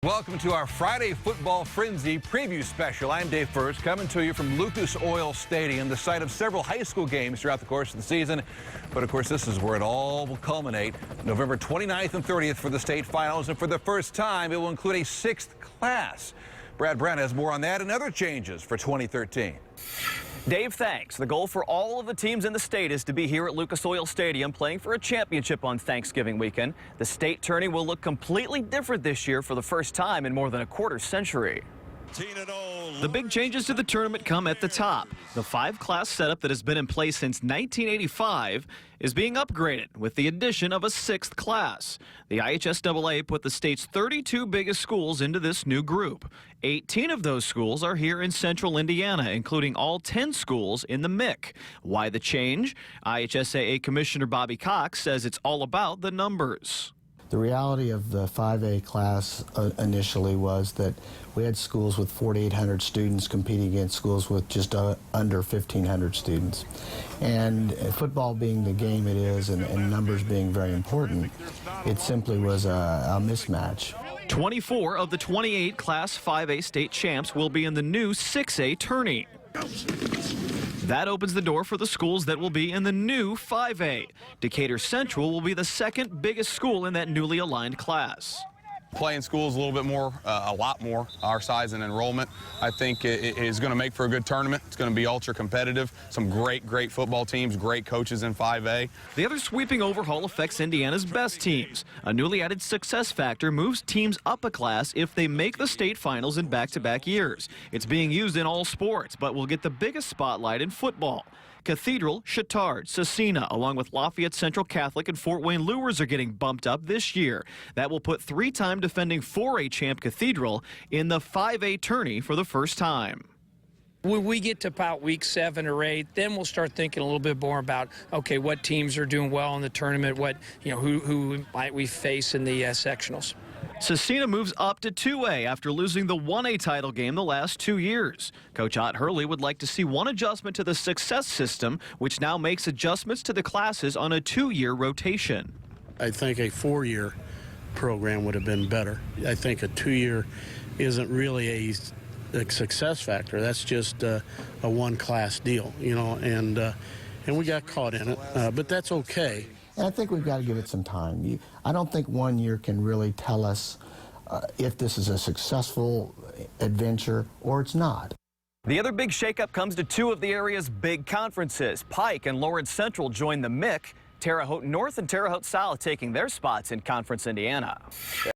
Welcome to our Friday Football Frenzy preview special. I'm Dave Furst, coming to you from Lucas Oil Stadium, the site of several high school games throughout the course of the season. But of course, this is where it all will culminate. November 29th and 30th for the state finals, and for the first time, it will include a sixth class. Brad Brown has more on that and other changes for 2013. Dave, thanks. The goal for all of the teams in the state is to be here at Lucas Oil Stadium playing for a championship on Thanksgiving weekend. The state tourney will look completely different this year for the first time in more than a quarter century. The big changes to the tournament come at the top. The five-class setup that has been in place since 1985 is being upgraded with the addition of a sixth class. The IHSAA put the state's 32 biggest schools into this new group. 18 of those schools are here in central Indiana, including all 10 schools in the MIC. Why the change? IHSAA Commissioner Bobby Cox says it's all about the numbers. The reality of the 5A class initially was that we had schools with 4,800 students competing against schools with just under 1,500 students. And football being the game it is and numbers being very important, it simply was a mismatch. 24 of the 28 Class 5A state champs will be in the new 6A tourney. That opens the door for the schools that will be in the new 5A. Decatur Central will be the second biggest school in that newly aligned class. Playing schools a little bit more, a lot more our size and enrollment, I think it is going to make for a good tournament. It's going to be ultra competitive. Some great football teams, great coaches in 5A. The other sweeping overhaul affects Indiana's best teams. A newly added success factor moves teams up a class if they make the state finals in back-to-back years. It's being used in all sports, but will get the biggest spotlight in football. Cathedral, Chittard, Cecina, along with Lafayette Central Catholic and Fort Wayne Luers are getting bumped up this year. That will put three-time defending 4A champ Cathedral in the 5A tourney for the first time. When we get to about week 7 or 8, then we'll start thinking a little bit more about, okay, what teams are doing well in the tournament, who might we face in the sectionals. Cecina moves up to 2A after losing the 1A title game the last 2 years. Coach Ott Hurley would like to see one adjustment to the success system, which now makes adjustments to the classes on a 2-year rotation. I think a 4-year program would have been better. I think a 2-year isn't really a success factor. That's just a one-class deal, and we got caught in it, but that's okay. And I think we've got to give it some time. I don't think 1 year can really tell us if this is a successful adventure or it's not. The other big shakeup comes to 2 of the area's big conferences. Pike and Lawrence Central join the MIC. Terre Haute North and Terre Haute South taking their spots in Conference Indiana.